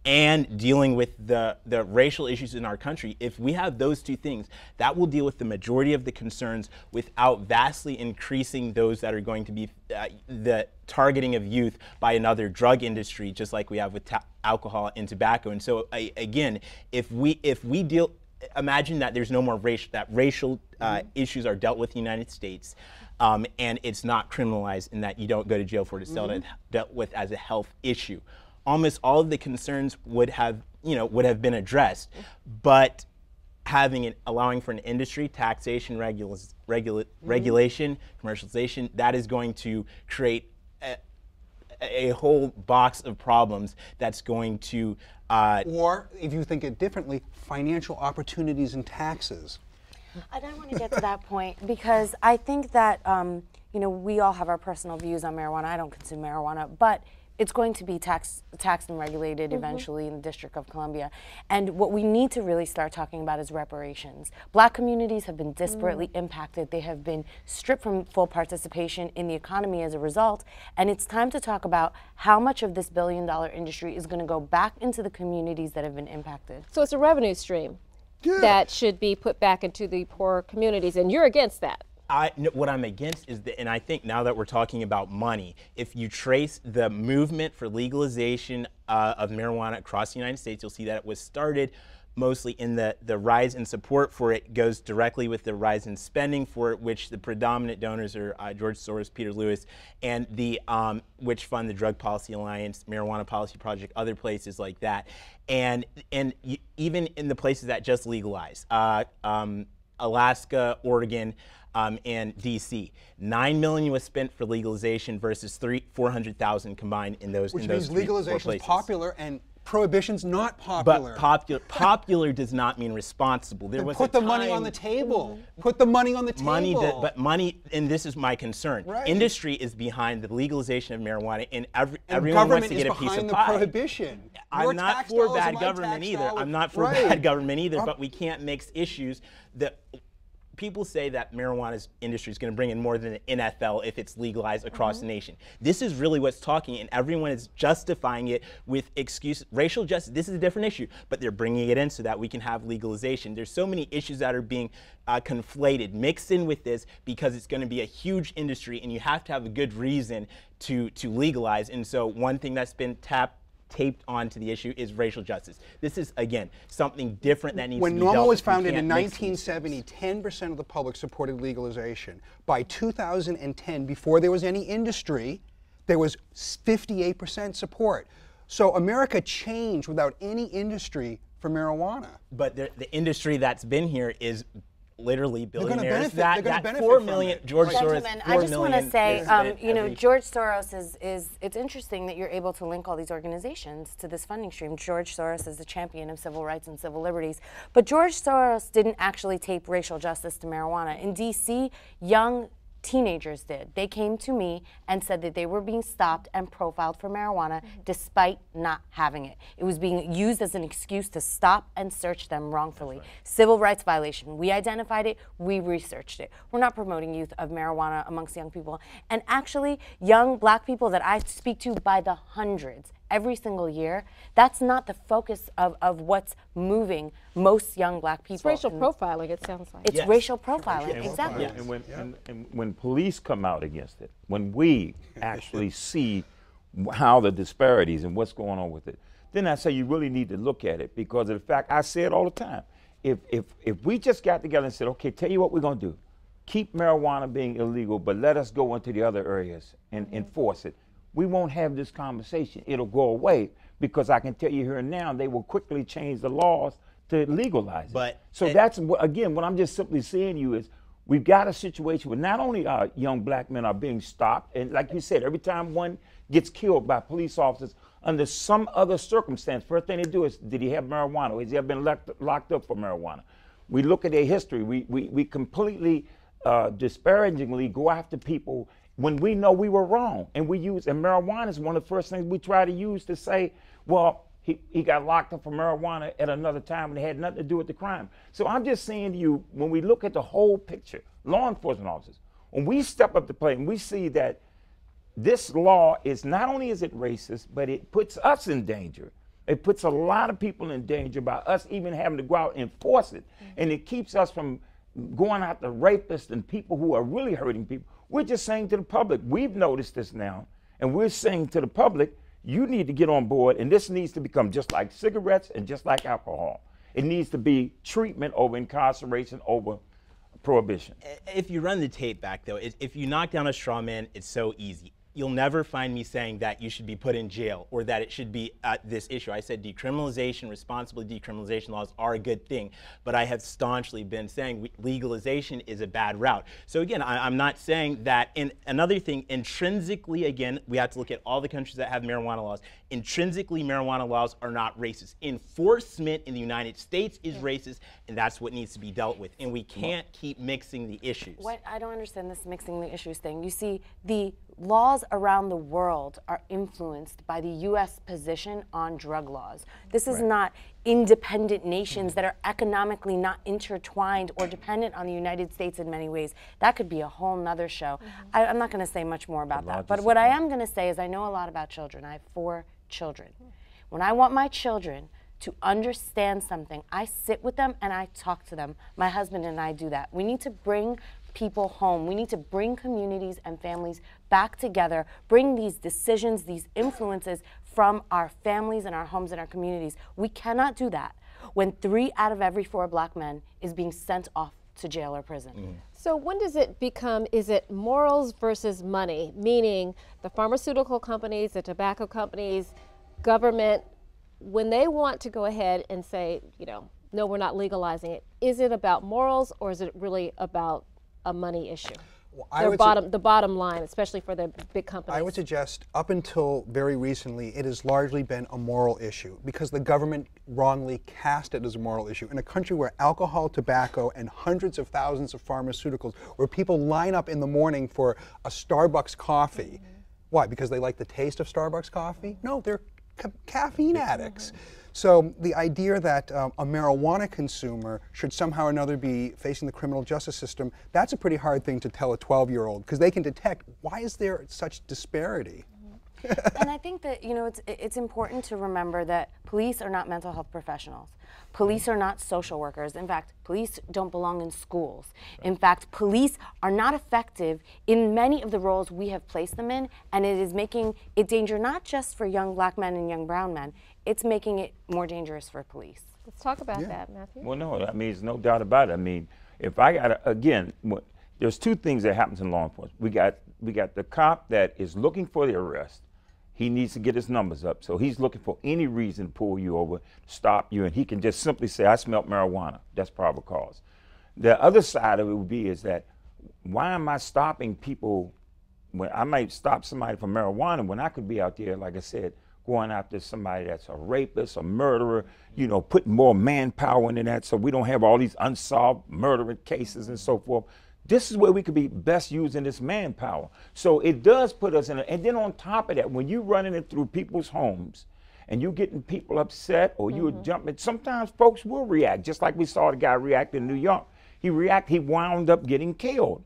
D: and dealing with the racial issues in our country. If we have those two things, that will deal with the majority of the concerns without vastly increasing those that are going to be the targeting of youth by another drug industry, just like we have with alcohol and tobacco. And so again, if we deal, imagine that there's no more racial issues are dealt with in the United States, and it's not criminalized, and that you don't go to jail for it. It's dealt with as a health issue. Almost all of the concerns would have been addressed, but allowing for an industry, taxation, regulation, commercialization, that is going to create a whole box of problems that's going to
B: or, if you think it differently, financial opportunities and taxes.
C: And I want to get to that point because I think that we all have our personal views on marijuana. I don't consume marijuana, but it's going to be taxed and regulated eventually in the District of Columbia. And what we need to really start talking about is reparations. Black communities have been disparately impacted. They have been stripped from full participation in the economy as a result. And it's time to talk about how much of this billion-dollar industry is going to go back into the communities that have been impacted.
I: So it's a revenue stream that should be put back into the poor communities, and you're against that.
D: What I'm against is and I think now that we're talking about money, if you trace the movement for legalization of marijuana across the United States, you'll see that it was started mostly in the rise in support for it goes directly with the rise in spending for it, which the predominant donors are George Soros, Peter Lewis, and which fund the Drug Policy Alliance, Marijuana Policy Project, other places like that. And even in the places that just legalized, Alaska, Oregon, and DC. $9 million was spent for legalization versus 400,000 combined in those.
B: Which
D: in those
B: means legalization is popular and prohibition's not popular.
D: But popular does not mean responsible. There was
B: put the money on the table. Put the money on the table.
D: But money, and this is my concern. Right. Industry is behind the legalization of marijuana, and everyone wants to get a piece of pie.
B: Prohibition.
D: I'm not for bad government either. I'm not for bad government either. But we can't mix issues that. People say that marijuana industry is going to bring in more than the NFL if it's legalized across the nation. This is really what's talking, and everyone is justifying it with excuses. Racial justice, this is a different issue, but they're bringing it in so that we can have legalization. There's so many issues that are being conflated, mixed in with this because it's going to be a huge industry, and you have to have a good reason to legalize. And so one thing that's been taped onto the issue is racial justice. This is, again, something different that needs to be dealt with.
B: When NORML was founded in 1970, 10% of the public supported legalization. By 2010, before there was any industry, there was 58% support. So America changed without any industry for marijuana.
D: But the industry that's been here is literally
B: gonna
D: billionaires.
B: benefit- they're gonna
D: That
B: benefit
D: 4
B: from
D: million,
B: it.
D: George Soros,
C: Gentlemen,
D: 4
C: I just want to
D: million
C: say,
D: is spent
C: you know,
D: every-
C: George Soros it's interesting that you're able to link all these organizations to this funding stream. George Soros is a champion of civil rights and civil liberties, but George Soros didn't actually tape racial justice to marijuana. In D.C., young teenagers did. They came to me and said that they were being stopped and profiled for marijuana despite not having it. It was being used as an excuse to stop and search them wrongfully. Civil rights violation. We identified it, we researched it. We're not promoting use of marijuana amongst young people. And actually, young black people that I speak to by the hundreds every single year, that's not the focus of what's moving most young black people.
I: It's racial profiling, it sounds like.
C: It's racial profiling, exactly.
E: And when police come out against it, when we actually see how the disparities and what's going on with it, then I say you really need to look at it, because of the fact, I say it all the time, if we just got together and said, okay, tell you what we're going to do, keep marijuana being illegal, but let us go into the other areas and enforce it, we won't have this conversation. It'll go away, because I can tell you here and now, they will quickly change the laws to legalize it.
D: But
E: so that's, again, what I'm just simply saying to you is, we've got a situation where not only our young black men are being stopped, and like you said, every time one gets killed by police officers under some other circumstance, first thing they do is, did he have marijuana? Has he ever been locked up for marijuana? We look at their history. We completely disparagingly go after people when we know we were wrong. And marijuana is one of the first things we try to use to say, well, he got locked up for marijuana at another time and it had nothing to do with the crime. So I'm just saying to you, when we look at the whole picture, law enforcement officers, when we step up to plate and we see that this law is not only is it racist, but it puts us in danger. It puts a lot of people in danger by us even having to go out and enforce it. And it keeps us from going after rapists and people who are really hurting people. We're just saying to the public, we've noticed this now, and we're saying to the public, you need to get on board, and this needs to become just like cigarettes and just like alcohol. It needs to be treatment over incarceration, over prohibition.
D: If you run the tape back, though, if you knock down a straw man, it's so easy. You'll never find me saying that you should be put in jail or that it should be this issue. I said decriminalization, responsible decriminalization laws are a good thing, but I have staunchly been saying legalization is a bad route. So again, I'm not saying that. And another thing, intrinsically, again, we have to look at all the countries that have marijuana laws. Intrinsically, marijuana laws are not racist. Enforcement in the United States is racist, and that's what needs to be dealt with. And we can't keep mixing the issues.
C: I don't understand this mixing the issues thing. You see, the laws around the world are influenced by the U.S. position on drug laws. This is not independent nations that are economically not intertwined or dependent on the United States in many ways. That could be a whole nother show. I'm not going to say much more about that. But what I am going to say is I know a lot about children. I have 4 children. When I want my children to understand something, I sit with them and I talk to them. My husband and I do that. We need to bring people home. We need to bring communities and families back together, bring these decisions, these influences from our families and our homes and our communities. We cannot do that when 3 out of every 4 black men is being sent off to jail or prison.
I: So when does it become, is it morals versus money? Meaning the pharmaceutical companies, the tobacco companies, government, when they want to go ahead and say, you know, no, we're not legalizing it, is it about morals or is it really about a money issue? Well, the bottom line, especially for the big companies.
B: I would suggest up until very recently, it has largely been a moral issue because the government wrongly cast it as a moral issue. In a country where alcohol, tobacco, and hundreds of thousands of pharmaceuticals, where people line up in the morning for a Starbucks coffee. Why? Because they like the taste of Starbucks coffee? No, they're caffeine addicts. So the idea that a marijuana consumer should somehow or another be facing the criminal justice system, that's a pretty hard thing to tell a 12-year-old because they can detect, why is there such disparity?
C: And I think that, you know, it's important to remember that police are not mental health professionals. Police are not social workers. In fact, police don't belong in schools. In fact, police are not effective in many of the roles we have placed them in, and it is making it danger not just for young black men and young brown men, it's making it more dangerous for police.
I: Let's talk about that, Matthew.
E: Well, no, I mean, there's no doubt about it. I mean, if I got again, there's 2 things that happens in law enforcement. We got the cop that is looking for the arrest. He needs to get his numbers up. So he's looking for any reason to pull you over, stop you, and he can just simply say, I smelled marijuana. That's probable cause. The other side of it would be is that why am I stopping people when I might stop somebody from marijuana when I could be out there, like I said, going after somebody that's a rapist, a murderer, you know, putting more manpower into that so we don't have all these unsolved murder cases and so forth. This is where we could be best using this manpower. So it does put us in a, and then on top of that, when you're running it through people's homes and you're getting people upset or you're jumping, sometimes folks will react, just like we saw the guy react in New York. He wound up getting killed.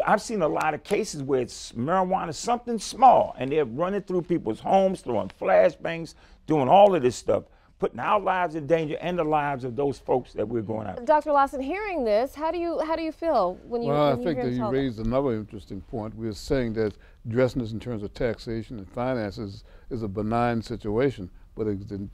E: I've seen a lot of cases where it's marijuana, something small, and they're running through people's homes, throwing flashbangs, doing all of this stuff, putting our lives in danger and the lives of those folks that we're going after.
I: Dr. Lawson, hearing this, how do you feel when you
F: Well,
I: when
F: I think that you
I: tell
F: raised another interesting point. We're saying that addressing this in terms of taxation and finances is a benign situation, but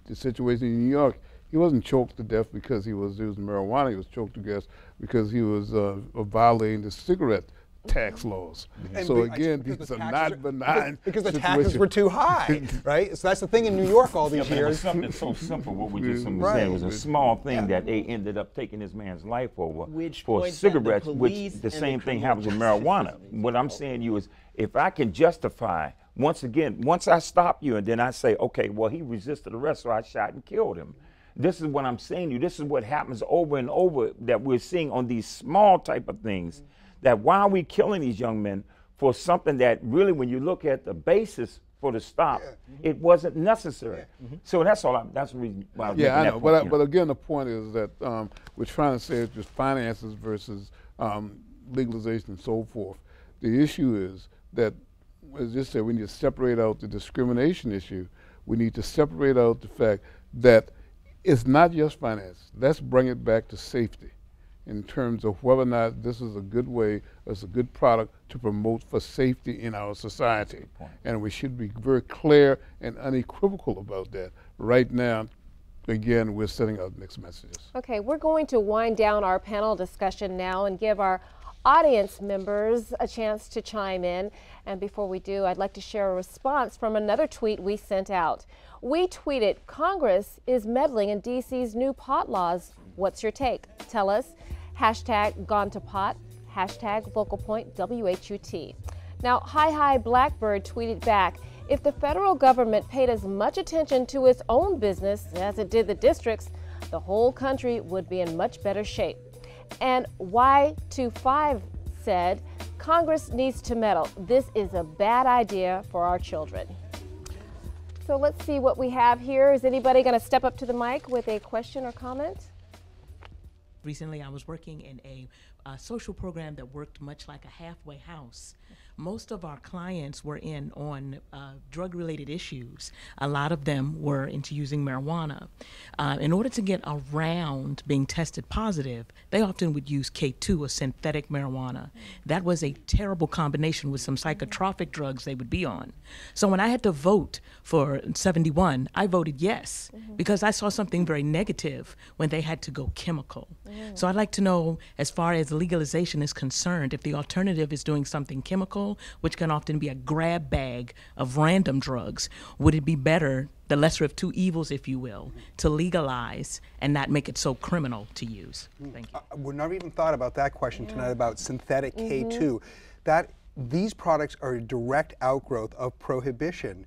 F: the situation in New York, he wasn't choked to death because he was using marijuana. He was choked to death because he was violating the cigarette tax laws.
B: And
F: so again, these are not benign
B: because the taxes were too high, right? So that's the thing in New York all these years.
E: Something so simple, what we just saying was a small thing that they ended up taking this man's life over for cigarettes, which the same thing happens with marijuana. What I'm saying to you is, if I can justify, once again, once I stop you and then I say, okay, well, he resisted arrest, so I shot and killed him. This is what I'm saying to you. This is what happens over and over that we're seeing on these small type of things. That why are we killing these young men for something that really, when you look at the basis for the stop, it wasn't necessary. So that's all. That's the reason why I was making
F: I
E: that
F: know.
E: point.
F: But again, the point is that we're trying to say it's just finances versus legalization and so forth. The issue is that, as you said, we need to separate out the discrimination issue. We need to separate out the fact that it's not just finance. Let's bring it back to safety in terms of whether or not this is a good way, it's a good product to promote for safety in our society. And we should be very clear and unequivocal about that. Right now, again, we're sending out mixed messages.
I: Okay, we're going to wind down our panel discussion now and give our audience members a chance to chime in. And before we do, I'd like to share a response from another tweet we sent out. We tweeted, Congress is meddling in DC's new pot laws. What's your take? Tell us. Hashtag gone to pot, hashtag Vocal Point WHUT. Now, Hi Blackbird tweeted back, if the federal government paid as much attention to its own business as it did the districts, the whole country would be in much better shape. And Y25 said, Congress needs to meddle. This is a bad idea for our children. So let's see what we have here. Is anybody going to step up to the mic with a question or comment?
J: Recently, I was working in a social program that worked much like a halfway house. Most of our clients were in on drug-related issues. A lot of them were into using marijuana. In order to get around being tested positive, they often would use K2, or synthetic marijuana. That was a terrible combination with some psychotropic drugs they would be on. So when I had to vote for 71, I voted yes, because I saw something very negative when they had to go chemical. So I'd like to know, as far as legalization is concerned, if the alternative is doing something chemical, which can often be a grab bag of random drugs, would it be better, the lesser of two evils, if you will, to legalize and not make it so criminal to use? Thank you.
B: We've never even thought about that question tonight about synthetic K2. These products are a direct outgrowth of prohibition.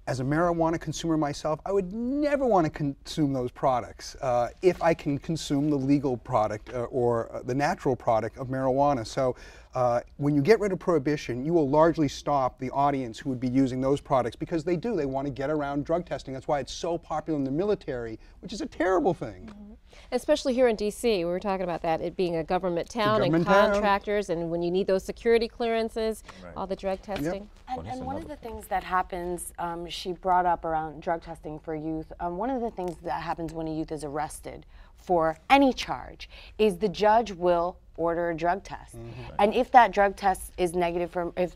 B: As a marijuana consumer myself, I would never want to consume those products if I can consume the legal product or the natural product of marijuana. So when you get rid of prohibition, you will largely stop the audience who would be using those products, because they want to get around drug testing. That's why it's so popular in the military, which is a terrible thing.
I: Especially here in DC, we were talking about that, it being a government town and contractors, and when you need those security clearances, all the drug testing.
C: And one of the things that happens, she brought up around drug testing for youth, one of the things that happens when a youth is arrested for any charge is the judge will order a drug test. And if that drug test is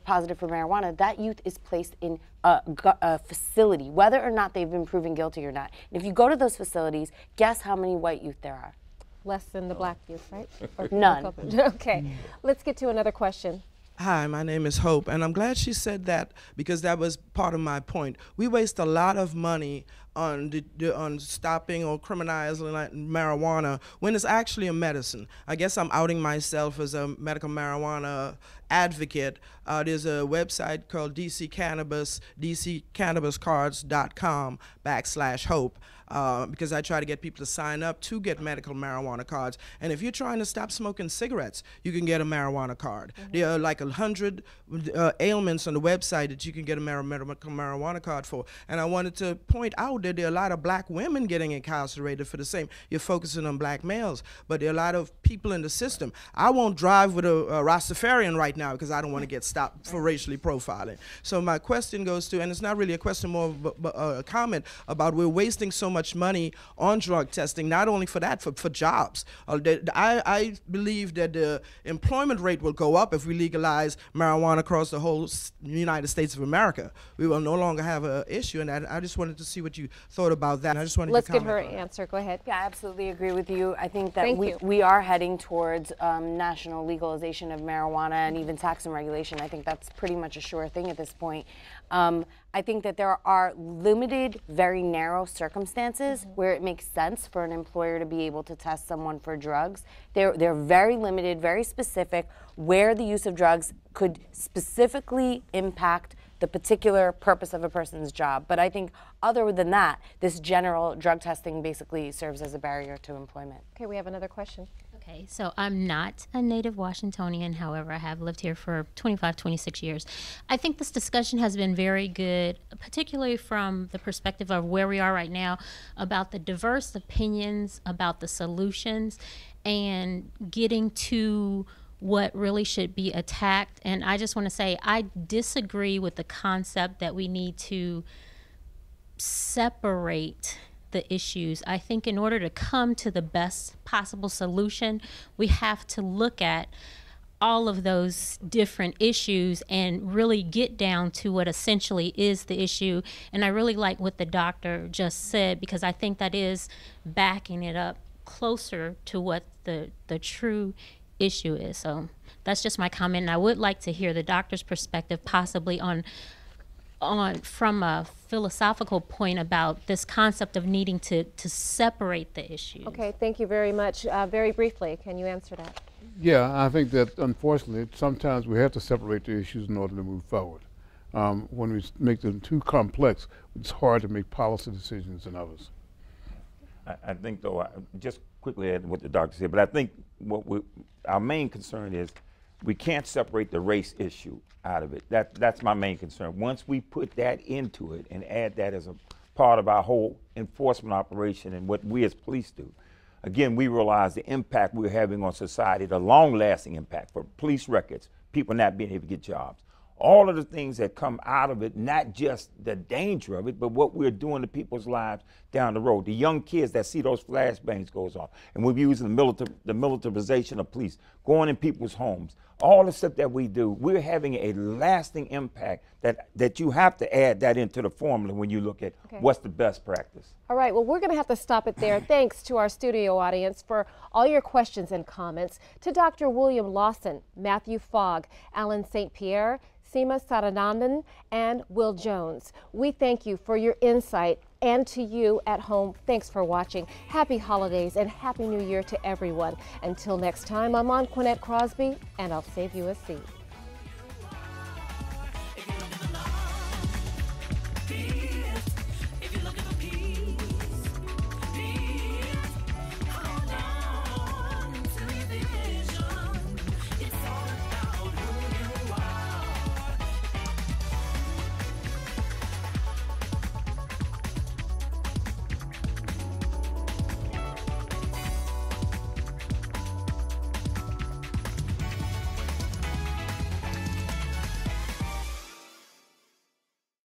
C: positive for marijuana, that youth is placed in a facility, whether or not they've been proven guilty or not. And if you go to those facilities, guess how many white youth there are?
I: Less than the black youth, right? Or
C: none.
I: Okay, let's get to another question.
K: Hi, my name is Hope, and I'm glad she said that because that was part of my point. We waste a lot of money on stopping or criminalizing marijuana when it's actually a medicine. I guess I'm outing myself as a medical marijuana advocate. There's a website called DC Cannabis, dccannabiscards.com/hope. Because I try to get people to sign up to get medical marijuana cards. And if you're trying to stop smoking cigarettes, you can get a marijuana card. There are like 100 ailments on the website that you can get a medical marijuana card for. And I wanted to point out that there are a lot of black women getting incarcerated for the same. You're focusing on black males, but there are a lot of people in the system. I won't drive with a Rastafarian right now because I don't want to get stopped for racially profiling. So my question goes to, and it's not really a question, more of a comment about we're wasting so much money on drug testing, not only for that, for jobs. I believe that the employment rate will go up if we legalize marijuana across the whole United States of America. We will no longer have an issue, and I just wanted to see what you thought about that. I just wanted
I: Let's
K: to
I: get her
K: comment.
I: answer. Go ahead.
C: Yeah, I absolutely agree with you. I think that
I: Thank you.
C: we are heading towards national legalization of marijuana and even tax and regulation. I think that's pretty much a sure thing at this point. I think that there are limited, very narrow circumstances where it makes sense for an employer to be able to test someone for drugs. They're very limited, very specific, where the use of drugs could specifically impact the particular purpose of a person's job. But I think other than that, this general drug testing basically serves as a barrier to employment.
I: Okay, we have another question.
L: Okay, so I'm not a native Washingtonian. However, I have lived here for 25, 26 years. I think this discussion has been very good, particularly from the perspective of where we are right now, about the diverse opinions, about the solutions, and getting to what really should be attacked. And I just want to say I disagree with the concept that we need to separate the issues. I think in order to come to the best possible solution, we have to look at all of those different issues and really get down to what essentially is the issue. And I really like what the doctor just said, because I think that is backing it up closer to what the true issue is. So that's just my comment. And I would like to hear the doctor's perspective, possibly on from a philosophical point about this concept of needing to separate the issues.
I: Okay, thank you very much. Very briefly, can you answer that?
F: Yeah, I think that unfortunately sometimes we have to separate the issues in order to move forward. When we make them too complex, it's hard to make policy decisions in others.
E: I think, though, just quickly add what the doctor said, but I think our main concern is we can't separate the race issue out of it. That's my main concern. Once we put that into it and add that as a part of our whole enforcement operation and what we as police do, again, we realize the impact we're having on society, the long-lasting impact for police records, people not being able to get jobs. All of the things that come out of it, not just the danger of it, but what we're doing to people's lives down the road. The young kids that see those flashbangs goes off, and we're using the militarization of police, going in people's homes. All the stuff that we do, we're having a lasting impact that you have to add that into the formula when you look at what's the best practice.
I: All right, well, we're going to have to stop it there. Thanks to our studio audience for all your questions and comments, to Dr. William Lawson, Matthew Fogg, Alan St. Pierre, Seema Sadanandan, and Will Jones. We thank you for your insight, and to you at home, thanks for watching. Happy holidays and Happy New Year to everyone. Until next time, I'm Anqoinette Crosby, and I'll save you a seat.